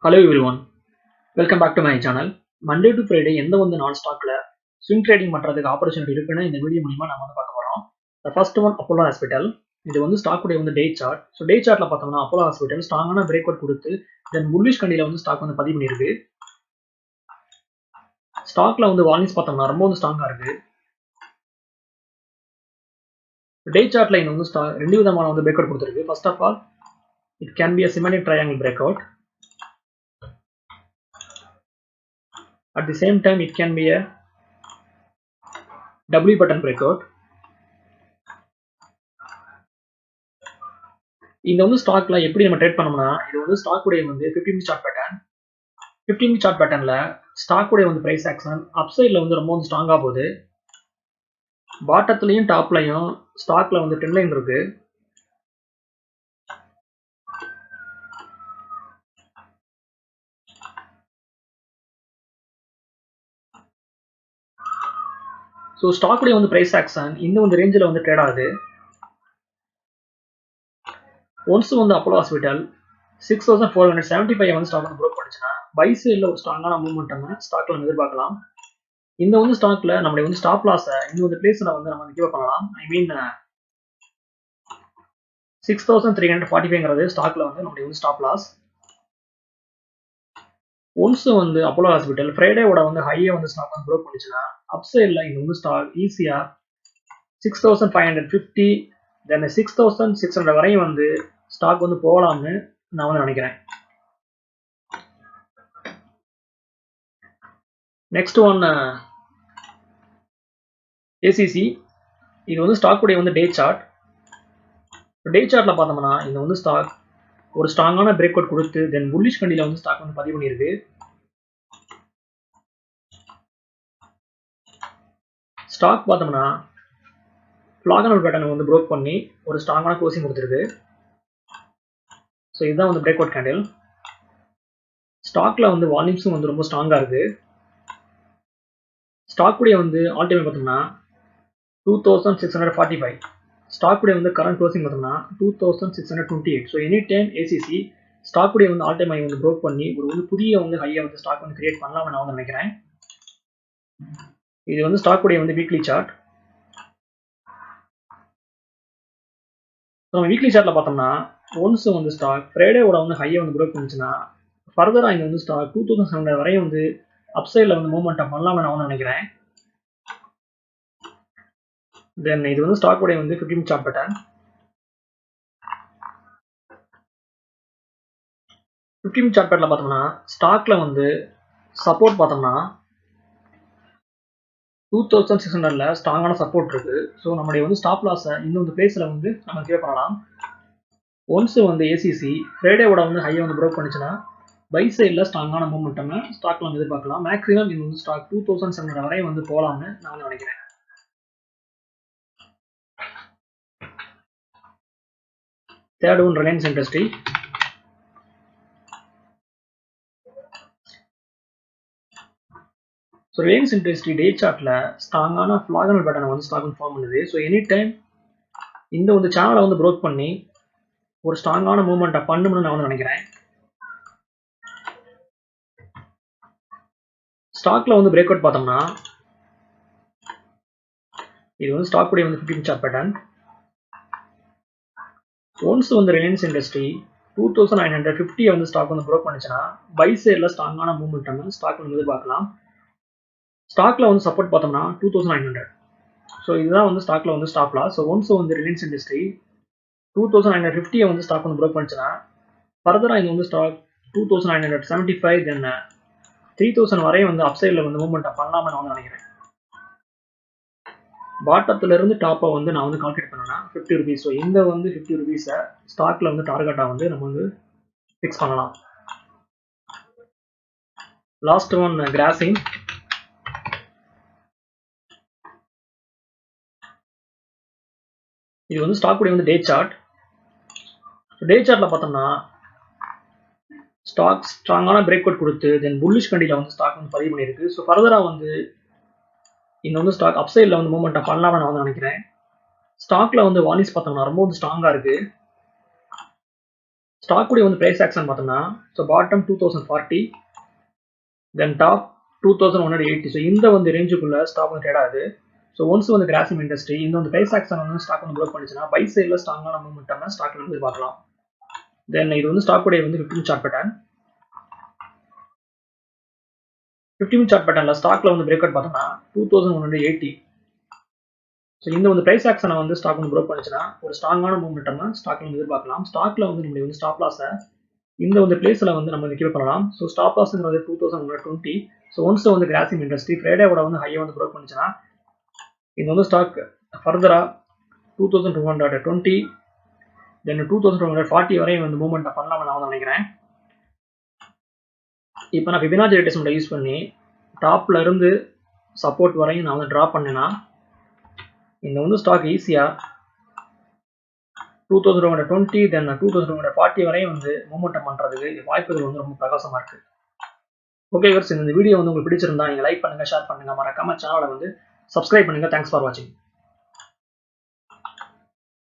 Hello everyone, welcome back to my channel. Monday to Friday எந்த வந்து நாலு ஸ்டாக்ல swing trading பண்றதுக்கு ஆப்பர்ச்சுனிட்டி இருக்குன்னு இந்த வீடியோ மூலமா நாம வந்து பார்க்க போறோம். The first one Apollo Hospital. இது வந்து ஸ்டாக் உடைய வந்து டே சார்ட். ஸோ டே சார்ட்ல பார்த்தோம்னா அப்போலோ ஹாஸ்பிட்டல் ஸ்ட்ராங்கான பிரேக் அவுட் கொடுத்து தென் புல்லிஷ் கண்டியில வந்து ஸ்டாக் வந்து பதிவு பண்ணியிருக்கு. ஸ்டாக்ல வந்து வார்னிங்ஸ் பார்த்தோம்னா ரொம்ப வந்து ஸ்ட்ராங்கா இருக்கு. டே சார்ட்ல இந்த வந்து ரெண்டு விதமான வந்து பிரேக் அவுட் கொடுத்துருக்கு. First of all it can be a symmetric triangle breakout. At the same time, it can be a W button breakout. இந்த வந்து ஸ்டாக்ல எப்படி நம்ம ட்ரேட் பண்ணோம்னா இது வந்து ஸ்டாக் உடைய வந்து 15 சார்ட் பேட்டர்ன். 15 சார்ட் பேட்டர்ன்ல ஸ்டாக் உடைய வந்து பிரைஸ் ஆக்ஷன் அப் சைடுல வந்து ரொம்ப வந்து ஸ்ட்ராங்கா போகுது. பாட்டத்துலயும் டாப்லயும் ஸ்டாக்ல வந்து ட்ரெண்ட் லைன் இருக்கு. ஸோ ஸ்டாக் உடைய வந்து பிரைஸ் ஆக்ஷன் இந்த வந்து ரேஞ்சில் வந்து ட்ரேட் ஆகுது. ஒன்ஸ் வந்து அப்போலோ ஹாஸ்பிட்டல் 6475 வந்து ஸ்டாக் வந்து ப்ரோக் பண்ணுச்சுன்னா பை சைடில் ஒரு ஸ்ட்ராங்கான மூவ்மெண்ட் ஸ்டாக்ல வந்து எதிர்பார்க்கலாம். இந்த வந்து ஸ்டாக்ல நம்மளுடைய வந்து ஸ்டாப் லாஸை இந்த ஒரு பிளேஸ்ல வந்து நம்ம கிவ் பண்ணலாம். ஐ மீன் 6345ங்கிறது ஸ்டாக்ல வந்து நம்மளுடைய வந்து ஸ்டாப் லாஸ். ஒன்ஸ் வந்து அப்போலோ ஹாஸ்பிட்டல் ஃப்ரைடேவோட வந்து ஹையை வந்து ஸ்டாக் வந்து ப்ரோக் பண்ணுச்சுன்னா அப் சைடில் இந்த வந்து ஸ்டாக் ஈஸியா 6550 தென் 6600 வரையும் வந்து ஸ்டாக் வந்து போகலாம்னு நான் வந்து நினைக்கிறேன். Next one ACC. இது வந்து ஸ்டாக் உடைய வந்து டே சார்ட். டே சார்ட்ல பார்த்தோம்னா இந்த வந்து ஸ்டாக் ஒரு ஸ்ட்ராங்கான பிரேக் அவுட் கொடுத்து தென் புல்லிஷ் கண்டியில வந்து ஸ்டாக் வந்து பதிவு பண்ணியிருக்கு. ஸ்டாக் பார்த்தோம்னா ஃபிளாகனல் பேட்டர்ன் வந்து ப்ரோக் பண்ணி ஒரு ஸ்ட்ராங்கான க்ளோசிங் கொடுத்துருக்கு. ஸோ இதுதான் வந்து பிரேக் அவுட் கேண்டில். ஸ்டாக்ல வந்து வால்யூம்ஸும் வந்து ரொம்ப ஸ்ட்ராங்கா இருக்கு. ஸ்டாக் உடைய வந்து ஆல் டைம் பார்த்தோம்னா 2645. ஸ்டாக் உடைய வந்து கரண்ட் க்ளோசிங் பார்த்தோம்னா 2628. So any time ACC stock உடைய வந்து ஆல் டைம் ஹை வந்து ப்ரோக் பண்ணி ஒரு வந்து புதிய வந்து ஹையை வந்து ஸ்டாக் வந்து கிரியேட் பண்ணலாம்னு நான் வந்து நினைக்கிறேன். இது வந்து ஸ்டாக் உடைய வந்து வீக்லி சார்ட். நம்ம வீக்லி சார்ட்ல பார்த்தோம்னா ஒன்ஸ் வந்து ஸ்டாக் ஃப்ரைடேவோட வந்து ஹையை வந்து ப்ரோக் பண்ணுச்சுன்னா ஃபர்தரா இங்க வந்து ஸ்டாக் 2700 வரையும் வந்து அப்சைட்ல வந்து மூவ்மெண்ட் பண்ணலாம்னு நான் வந்து நினைக்கிறேன். தென் இது வந்து ஸ்டாக் உடைய வந்து 15 சார்ட் பேட்டர்ன். 15 சார்ட் பேட்டர்ல பார்த்தோம்னா ஸ்டாக்ல வந்து சப்போர்ட் பார்த்தோம்னா 2600ல ஸ்ட்ராங்கான சப்போர்ட் இருக்கு. ஸோ நம்மளுடைய வந்து ஸ்டாப் லாஸை இந்த வந்து பிளேஸ்ல வந்து நம்ம கிளியர் பண்ணலாம். ஒன்ஸ் வந்து ஏசிசி ஃப்ரைடேவோட வந்து ஹையை வந்து ப்ரோக் பண்ணுச்சுன்னா பை சைடில் ஸ்ட்ராங்கான மூவ்மெண்ட் ஸ்டாக்ல வந்து எதிர்பார்க்கலாம். மேக்ஸிமம் இந்த வந்து ஸ்டாக் 2700 வரை வந்து போகலாம்னு நான் வந்து நினைக்கிறேன். Third one Reliance industry. So Reliance industry day சார்ட்ல ஸ்ட்ராங்கான ஃபிளாகனல் பேட்டர்ன் வந்து ஸ்டாக் ஃபார்ம் பண்ணுது. ஸோ எனி டைம் இந்த வந்து சேனலை வந்து ப்ரோக் பண்ணி ஒரு ஸ்ட்ராங்கான மூவ்மெண்ட்டை பண்ணும்னு நான் வந்து நினைக்கிறேன். ஸ்டாக்ல வந்து பிரேக் அவுட் பார்த்தோம்னா இது வந்து ஸ்டாக் உடைய வந்து 15 சார்ட் பேட்டர்ன். ஒன்ஸ் வந்து ரிலையன்ஸ் இண்டஸ்ட்ரி 2950 வந்து ஸ்டாக் வந்து ப்ரோக் பண்ணுச்சுன்னா பை சைடில் ஸ்ட்ராங்கான மூவ்மெண்ட் ஸ்டாக் வந்து எதிர்பார்க்கலாம். ஸ்டாக்ல வந்து சப்போர்ட் பார்த்தோம்னா 2900. ஸோ இதுதான் வந்து ஸ்டாக்ல வந்து ஸ்டாப் லாஸ். ஸோ ஒன்ஸ் வந்து ரிலையன்ஸ் இண்டஸ்ட்ரி 2950 வந்து ஸ்டாக் வந்து ப்ரோக் பண்ணுச்சுன்னா ஃபர்தரா இது வந்து ஸ்டாக் 2975 தென் 3000 வரையும் வந்து அப்சைடில் வந்து மூவ்மெண்ட் பண்ணலாம்னு நான் வந்து நினைக்கிறேன். பாட்டத்துல இருந்து டாப்பை வந்து நான் வந்து கால்குலேட் பண்ணேன்னா 50 ருபீஸ். ஸோ இந்த வந்து 50 ருபீஸை ஸ்டாக்ல வந்து டார்கெட்டா வந்து நம்ம வந்து ஃபிக்ஸ் பண்ணலாம். Last one Grasim. இது வந்து ஸ்டாக் உடைய வந்து டே சார்ட். டே சார்ட்ல பார்த்தோம்னா ஸ்டாக் ஸ்ட்ராங்கான பிரேக் அவுட் கொடுத்து தென் புல்லிஷ் கண்டியில வந்து ஸ்டாக் வந்து பதிவு பண்ணியிருக்கு. ஸோ ஃபர்தரா வந்து இந்த வந்து ஸ்டாக் அப்சைடில் வந்து மூவ்மெண்ட் பண்ணலாம்னு நான் வந்து நினைக்கிறேன். ஸ்டாக்ல வந்து வார்னிங்ஸ் பார்த்தோம்னா ரொம்ப வந்து ஸ்ட்ராங்கா இருக்கு. ஸ்டாக் உடைய வந்து பிரைஸ் ஆக்ஷன் பார்த்தோம்னா ஸோ பாட்டம் 2040 தென் டாப் 2180. ஸோ இந்த வந்து ரேஞ்சுக்குள்ள ஸ்டாக் வந்து ட்ரேட் ஆகுது. ஸோ ஒன்ஸ் வந்து கிராசிம் இண்டஸ்ட்ரி இந்த வந்து பிரைஸ் ஆக்ஷன் வந்து ஸ்டாக் வந்து ப்ரோக் பண்ணிச்சுன்னா பை சைடில் ஸ்ட்ராங்கான மூவ்மெண்ட் ஸ்டாக்ல வந்து பார்க்கலாம். தென் இது வந்து ஸ்டாக் உடைய வந்து 15 சார்ட் பேட்டர்ன். 15 சார்ட் பேட்டர்ல ஸ்டாக்ல வந்து பிரேக் அவுட் பார்த்தோம்னா 2180. ஸோ இந்த வந்து பிரைஸ் ஆக்ஷனை வந்து ஸ்டாக் வந்து ப்ரோக் பண்ணிச்சுன்னா ஒரு ஸ்ட்ராங்கான மூவ்மெண்ட் ஸ்டாக்ல வந்து எதிர்பார்க்கலாம். ஸ்டாக்ல வந்து நம்மளுடைய வந்து ஸ்டாப் லாஸை இந்த வந்து பிளேஸ்ல வந்து நம்ம கீப் பண்ணலாம். ஸோ ஸ்டாப் லாஸ்ங்கிறது 2120. ஸோ ஒன்ஸ் வந்து கிராசிம் இண்டஸ்ட்ரி ஃப்ரைடேவோட வந்து ஹையை வந்து ப்ரோக் பண்ணிச்சுன்னா இது வந்து ஸ்டாக் ஃபர்தரா 2220 தென் 2240 வரையும் வந்து மூவ்மெண்ட் பண்ணலாம் நான் வந்து நினைக்கிறேன். இப்போ நான் ஃபிபனாச்சி ரிட்ரேஸ்மெண்ட்டை யூஸ் பண்ணி டாப்ல இருந்து சப்போர்ட் வரையும் நான் வந்து ட்ராப் பண்ணேன்னா இந்த வந்து ஸ்டாக் ஈஸியா 2220 தென் 2240 வரையும் வந்து மூவ்மெண்ட் பண்றதுக்கு வாய்ப்புகள் வந்து ரொம்ப பிரகாசமா இருக்கு. ஓகே வியூவர்ஸ், இந்த வீடியோ வந்து உங்களுக்கு பிடிச்சிருந்தா நீங்க லைக் பண்ணுங்க, ஷேர் பண்ணுங்க, மறக்காம சேனலை வந்து சப்ஸ்கிரைப் பண்ணுங்க. தேங்க்ஸ் ஃபார் வாட்சிங்.